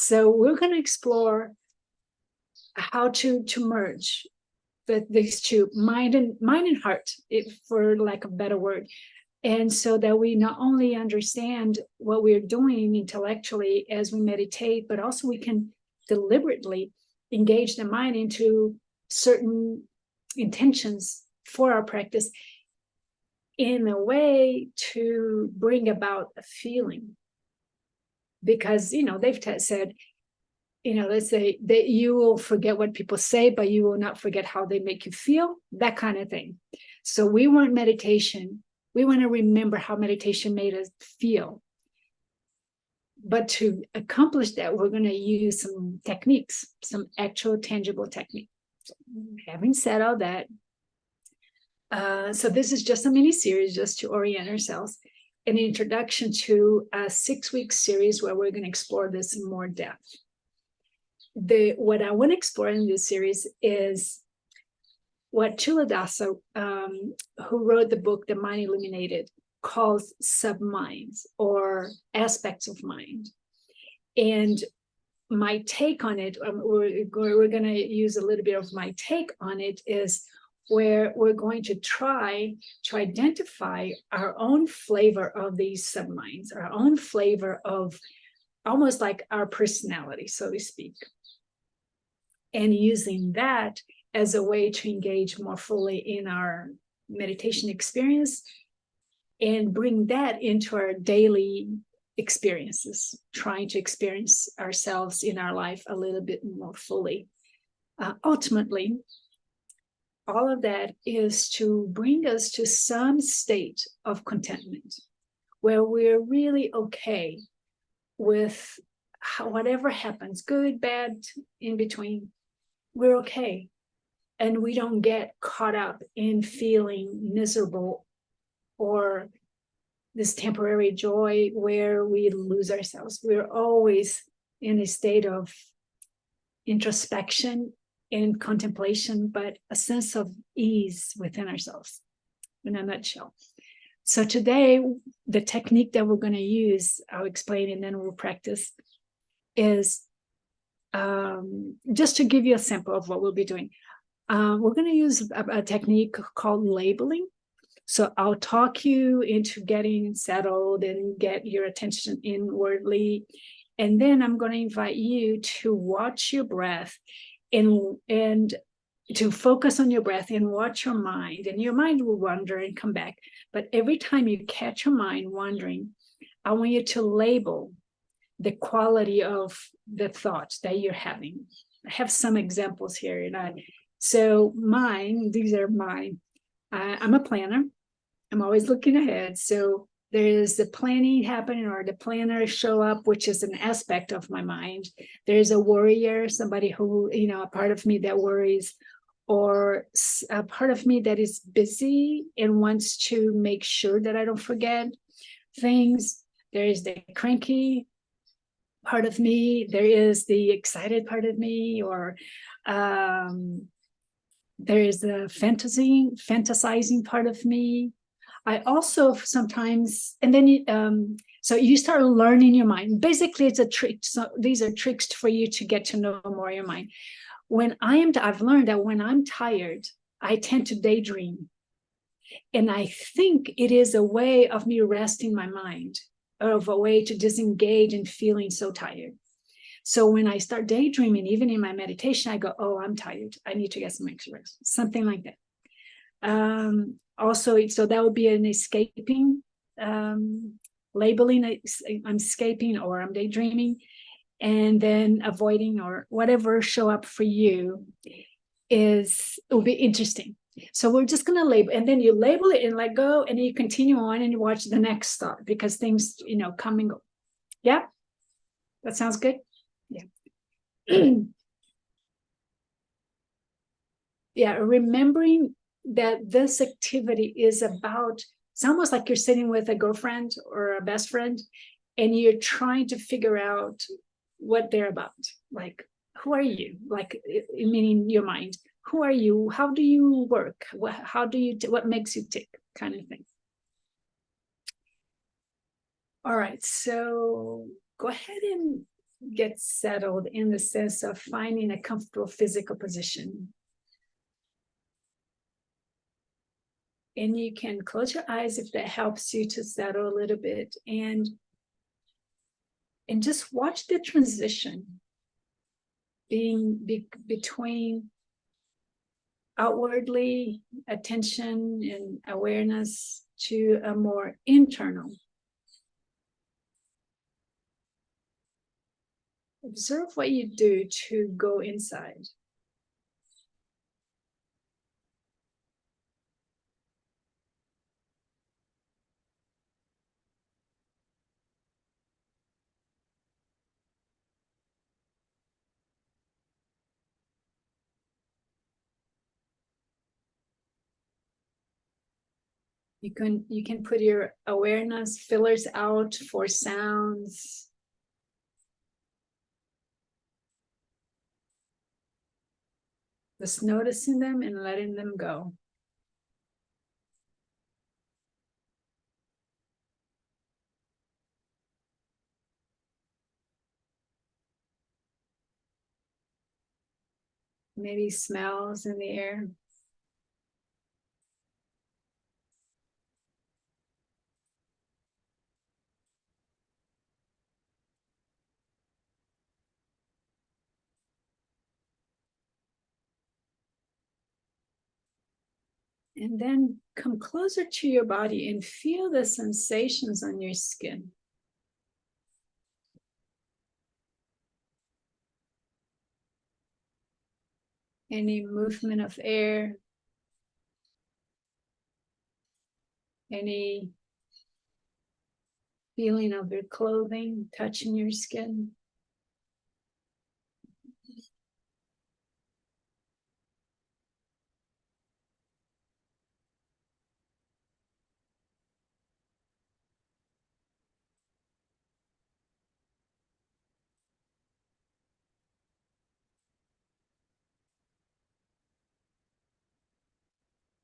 So we're going to explore how to merge these two, mind and heart, for lack of a better word. And so that we not only understand what we're doing intellectually as we meditate, but also we can deliberately engage the mind into certain intentions for our practice in a way to bring about a feeling. Because, they've said, let's say that you will forget what people say, but you will not forget how they make you feel, that kind of thing. So we want meditation. We want to remember how meditation made us feel. But to accomplish that, we're going to use some techniques, some actual tangible technique. So having said all that, so this is just a mini series just to orient ourselves, an introduction to a 6-week series where we're going to explore this in more depth. What I want to explore in this series is what Chuladasa, who wrote the book The Mind Illuminated, calls subminds or aspects of mind. And my take on it, we're going to use a little bit of my take on it, is where we're going to try to identify our own flavor of these subminds, our own flavor of almost like our personality, so to speak. And using that as a way to engage more fully in our meditation experience and bring that into our daily experiences, trying to experience ourselves in our life a little bit more fully. Ultimately, all of that is to bring us to some state of contentment where we're really okay with whatever happens, good, bad, in between. We're okay. And we don't get caught up in feeling miserable or this temporary joy where we lose ourselves. We're always in a state of introspection and contemplation, but a sense of ease within ourselves, in a nutshell. So today, the technique that we're going to use, I'll explain and then we'll practice, is just to give you a sample of what we'll be doing. We're going to use a technique called labeling. So I'll talk you into getting settled and get your attention inwardly. And then I'm going to invite you to watch your breath and to focus on your breath and watch your mind. And your mind will wander and come back. But every time you catch your mind wandering, I want you to label the quality of the thoughts that you're having. I have some examples here. So mine, these are mine. I'm a planner. I'm always looking ahead. So there's the planning happening, or the planner show up, which is an aspect of my mind. There's a worrier, somebody who, a part of me that worries, or a part of me that is busy and wants to make sure that I don't forget things. There is the cranky part of me. There is the excited part of me, or there is the fantasizing part of me. I also sometimes, and then so you start learning your mind. Basically, it's a trick. So these are tricks for you to get to know more your mind. I've learned that when I'm tired, I tend to daydream. And I think it is a way of me resting my mind, of a way to disengage and feeling so tired. So when I start daydreaming, even in my meditation, I go, oh, I'm tired. I need to get some extra rest, something like that. Also, so that would be an escaping, labeling, I'm escaping or I'm daydreaming, and then avoiding or whatever show up for you will be interesting. So we're just going to label, and then you label it and let go, and then you continue on and you watch the next thought, because things, come and go. Yeah, that sounds good. Yeah. Yeah, remembering that this activity is about, it's almost like you're sitting with a girlfriend or a best friend, and you're trying to figure out what they're about. Like, who are you? Like, meaning your mind. Who are you? How do you work? What makes you tick? Kind of thing. All right, so go ahead and get settled in the sense of finding a comfortable physical position. And you can close your eyes if that helps you to settle a little bit, and just watch the transition between outwardly attention and awareness to a more internal. Observe what you do to go inside. You can put your awareness fillers out for sounds. Just noticing them and letting them go. Maybe smells in the air. And then come closer to your body and feel the sensations on your skin. Any movement of air, any feeling of your clothing touching your skin.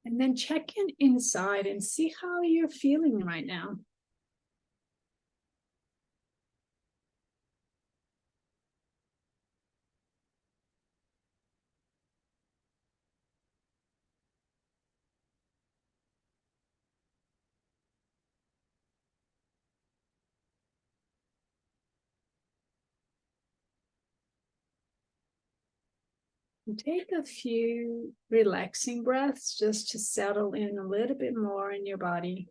And then check in inside and see how you're feeling right now. And take a few relaxing breaths just to settle in a little bit more in your body.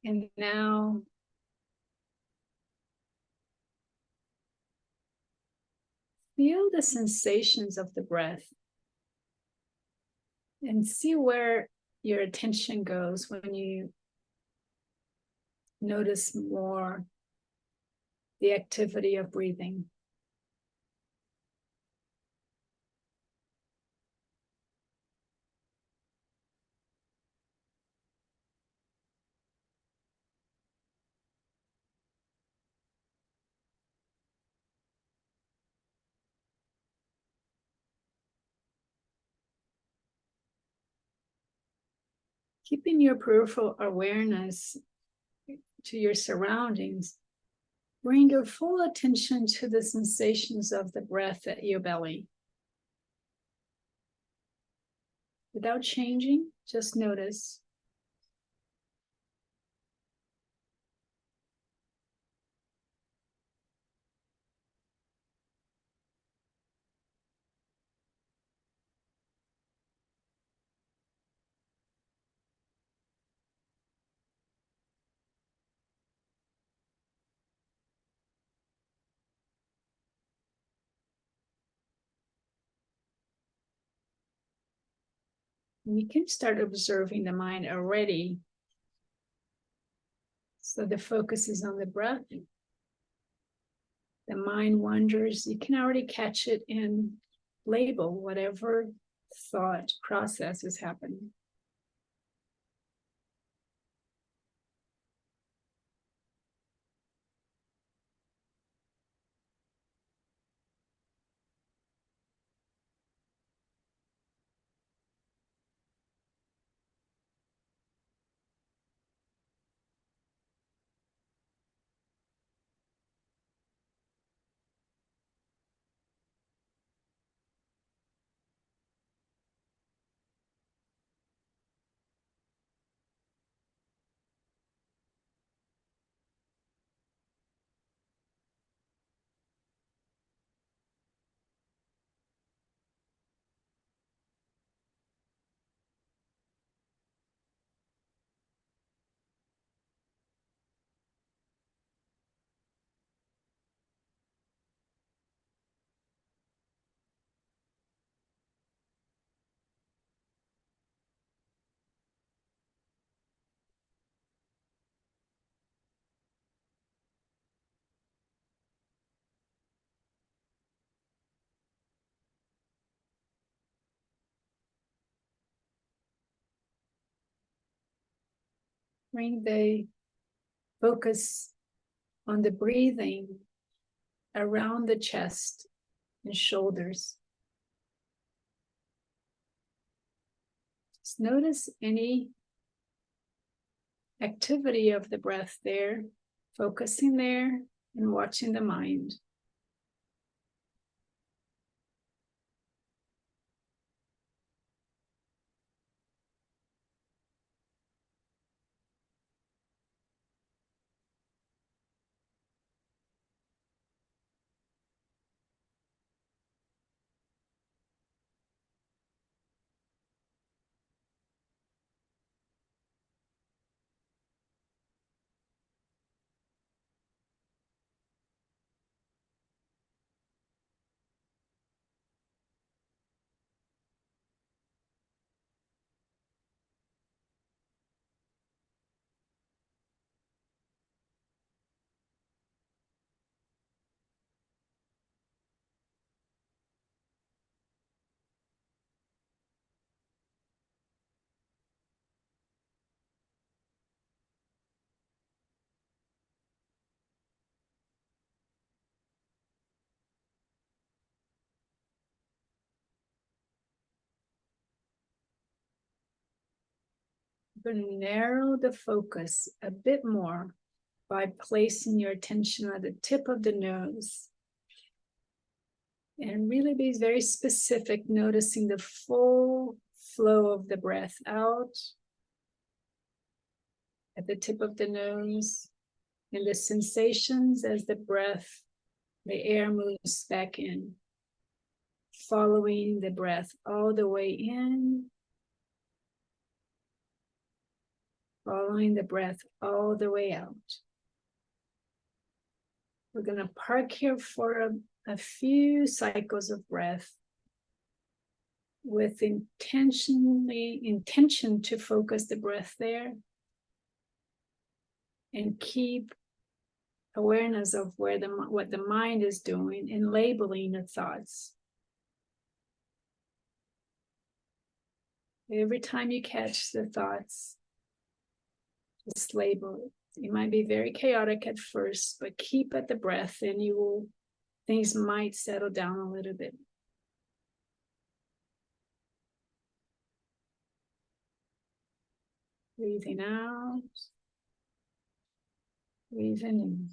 And now feel the sensations of the breath and see where your attention goes when you notice more the activity of breathing. Keeping your peripheral awareness to your surroundings, bring your full attention to the sensations of the breath at your belly. Without changing, just notice. And you can start observing the mind already. So the focus is on the breath. The mind wanders. You can already catch it and label whatever thought process is happening. Bring the focus on the breathing around the chest and shoulders. Just notice any activity of the breath there, focusing there and watching the mind. You're going to narrow the focus a bit more by placing your attention at the tip of the nose. And really be very specific, noticing the full flow of the breath out at the tip of the nose and the sensations as the breath, the air moves back in, following the breath all the way in, following the breath all the way out. We're going to park here for a few cycles of breath with intention to focus the breath there and keep awareness of what the mind is doing and labeling the thoughts. Every time you catch the thoughts, just label it. It might be very chaotic at first, but keep at the breath and things might settle down a little bit. Breathing out, breathing in.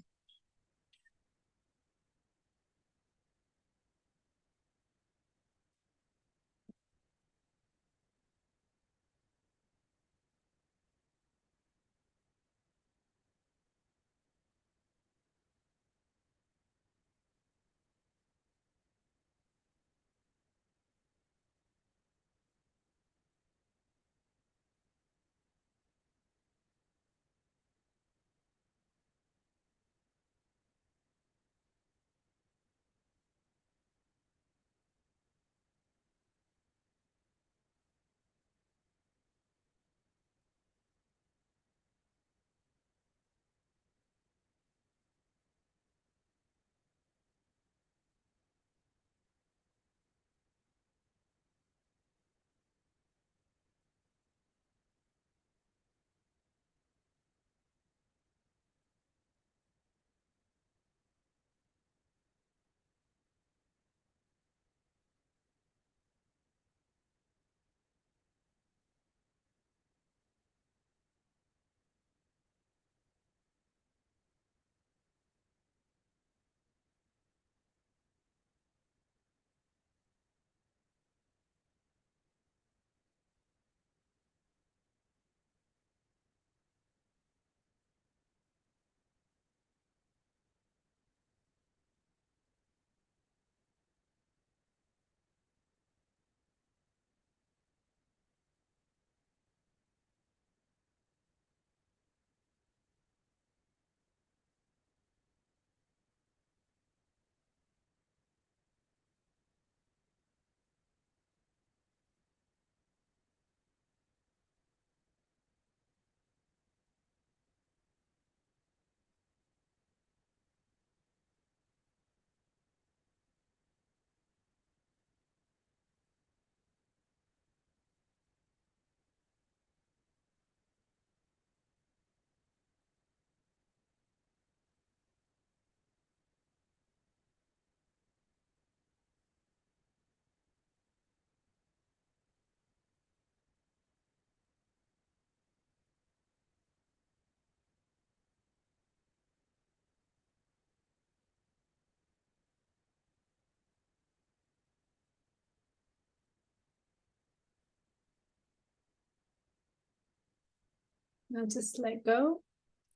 Now just let go.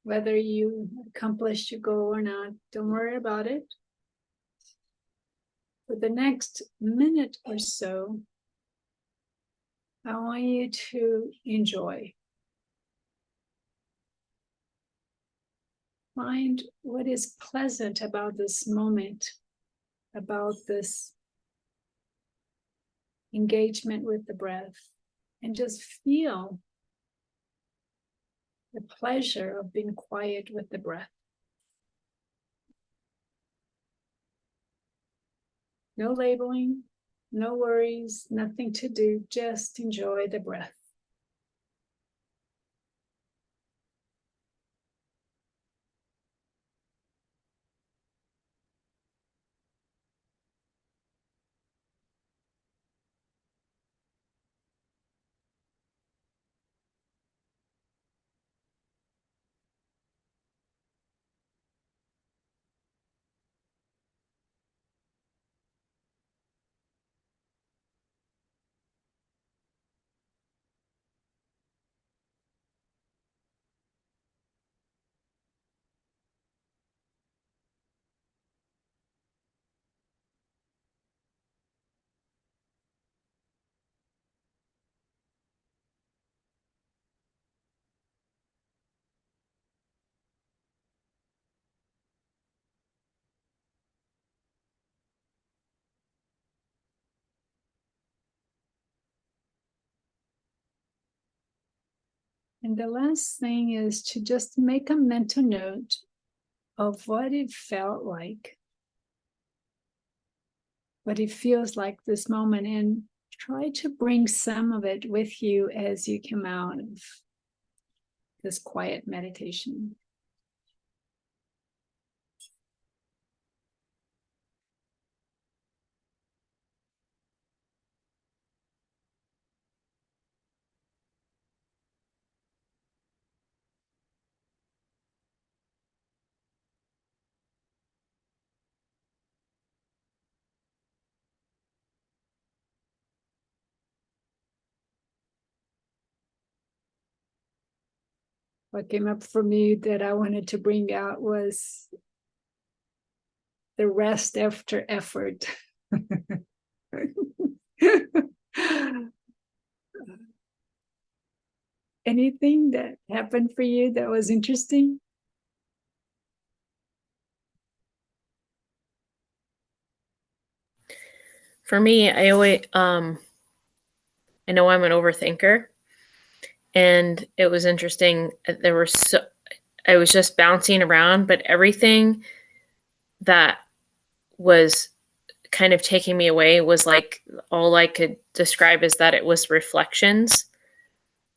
Whether you accomplished your goal or not, don't worry about it. For the next minute or so, I want you to enjoy. Find what is pleasant about this moment, about this engagement with the breath, and just feel the pleasure of being quiet with the breath. No labeling, no worries, nothing to do, just enjoy the breath. And the last thing is to just make a mental note of what it felt like, what it feels like this moment, and try to bring some of it with you as you come out of this quiet meditation. What came up for me that I wanted to bring out was the rest after effort. Anything that happened for you that was interesting? For me, I always I know I'm an overthinker, and it was interesting. I was just bouncing around, but everything that was kind of taking me away was like all I could describe is that it was reflections,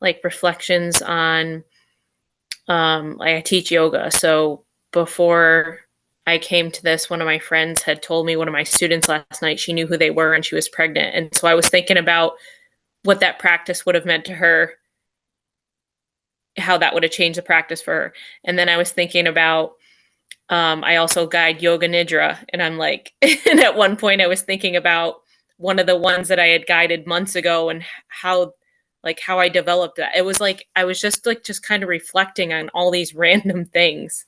like reflections on like I teach yoga. So before I came to this, one of my friends had told me one of my students last night, she knew who they were and she was pregnant. And so I was thinking about what that practice would have meant to her, how that would have changed the practice for her. And then I was thinking about, I also guide yoga nidra. And I'm like, and at one point I was thinking about one of the ones that I had guided months ago and how I developed that. It was like, I was just kind of reflecting on all these random things.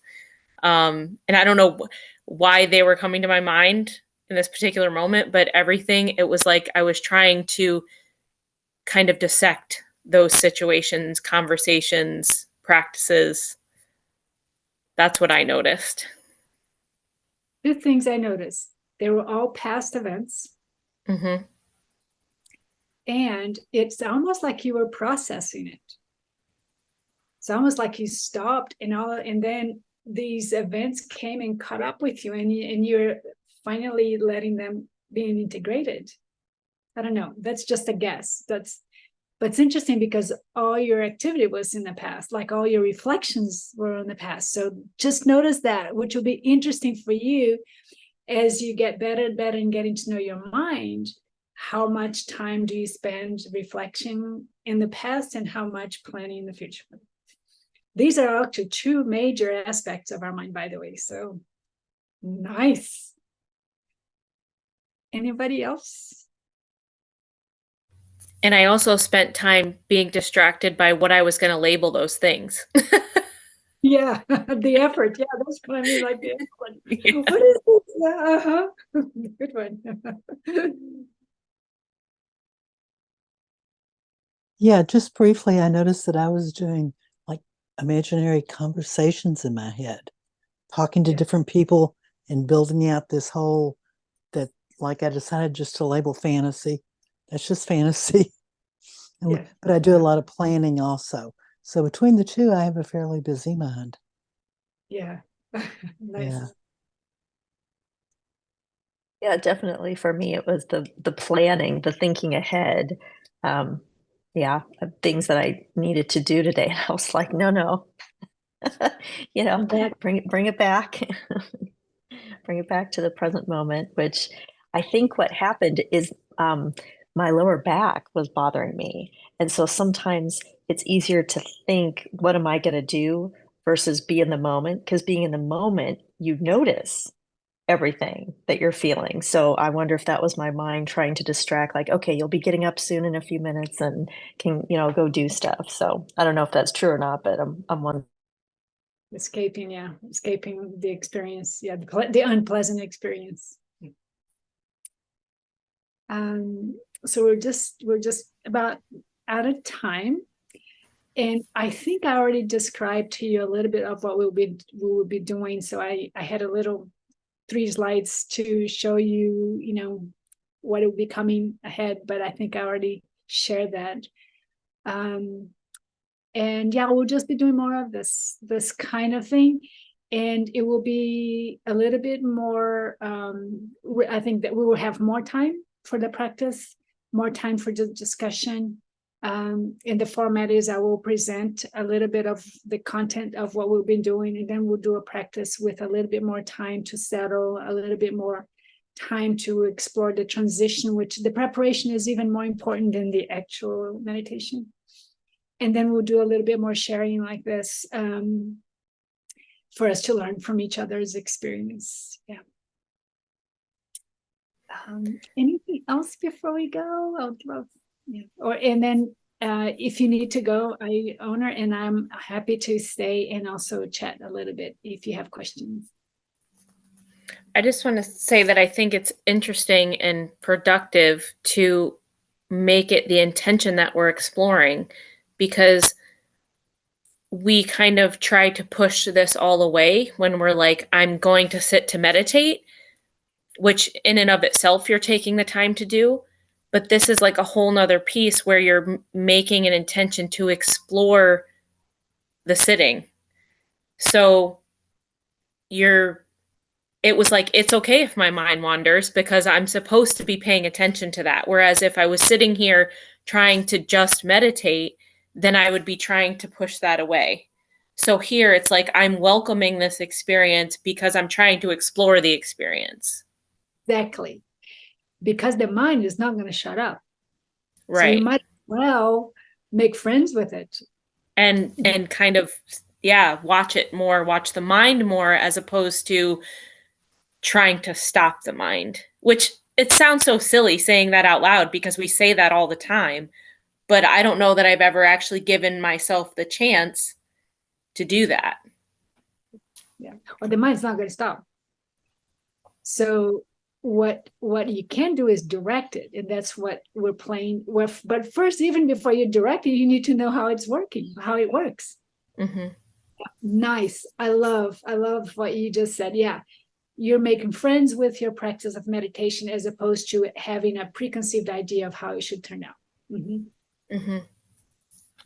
And I don't know why they were coming to my mind in this particular moment, but everything, it was like I was trying to kind of dissect those situations, conversations, practices. That's what I noticed. Two things I noticed. They were all past events. Mm-hmm. And it's almost like you were processing it. It's almost like you stopped and then these events came and caught up with you, and you're finally letting them be integrated. I don't know. That's just a guess. But it's interesting because all your activity was in the past, like all your reflections were in the past. So just notice that, which will be interesting for you as you get better and better and getting to know your mind. How much time do you spend reflecting in the past and how much planning in the future? These are actually two major aspects of our mind, by the way. So nice. Anybody else? And I also spent time being distracted by what I was going to label those things. Yeah, the effort. Yeah, that's what I mean, like the effort. Yeah. What is this? Yeah, uh-huh. Good one. Yeah, just briefly, I noticed that I was doing like imaginary conversations in my head, talking to Yeah. different people and building out this whole that like I decided just to label fantasy. That's just fantasy. Yeah. But I do a lot of planning also. So between the two, I have a fairly busy mind. Yeah. Yeah. Nice. Yeah, definitely for me it was the planning, the thinking ahead. Um, yeah, of things that I needed to do today. And I was like, no, no. You know, That bring it back. Bring it back to the present moment, which I think what happened is my lower back was bothering me. And so sometimes it's easier to think, what am I going to do versus be in the moment? Because being in the moment, you notice everything that you're feeling. So I wonder if that was my mind trying to distract, like, okay, you'll be getting up soon in a few minutes and can, go do stuff. So I don't know if that's true or not, but I'm wondering. escaping, yeah, escaping the experience, yeah, the unpleasant experience. So we're just about out of time. And I think I already described to you a little bit of what we will be doing. So I had a little 3 slides to show you, what will be coming ahead, but I think I already shared that. And yeah, we'll just be doing more of this kind of thing. And it will be a little bit more, I think that we will have more time for the practice, more time for the discussion. And the format is I will present a little bit of the content of what we've been doing, and then we'll do a practice with a little bit more time to settle, a little bit more time to explore the transition, which the preparation is even more important than the actual meditation. And then we'll do a little bit more sharing like this, for us to learn from each other's experience. Yeah. Anything else before we go? I would love, yeah. And then if you need to go, I honor, and I'm happy to stay and also chat a little bit if you have questions. I just want to say that I think it's interesting and productive to make it the intention that we're exploring, because we kind of try to push this all away when we're like, I'm going to sit to meditate, which in and of itself you're taking the time to do. But this is like a whole nother piece where you're making an intention to explore the sitting. So it was like, it's okay if my mind wanders because I'm supposed to be paying attention to that. Whereas if I was sitting here trying to just meditate, then I would be trying to push that away. So here it's like I'm welcoming this experience because I'm trying to explore the experience. Exactly. Because the mind is not going to shut up. So you Right. might well make friends with it. And kind of, yeah, watch it more, watch the mind more, as opposed to trying to stop the mind, which it sounds so silly saying that out loud because we say that all the time. But I don't know that I've ever actually given myself the chance to do that. Yeah. Or the mind's not going to stop. So what you can do is direct it, and that's what we're playing with. But first, even before you direct it, you need to know how it's working, how it works. Mm-hmm. Nice. I love what you just said. Yeah, you're making friends with your practice of meditation as opposed to having a preconceived idea of how it should turn out. Mm-hmm. Mm-hmm.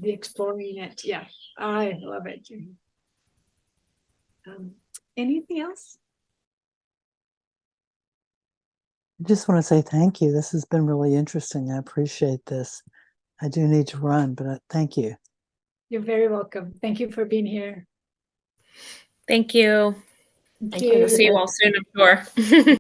The exploring it. Yeah, I love it. Anything else? I just want to say thank you. This has been really interesting. I appreciate this. I do need to run, but thank you. You're very welcome. Thank you for being here. Thank you. Thank Thank you. We'll see you all soon, I'm sure.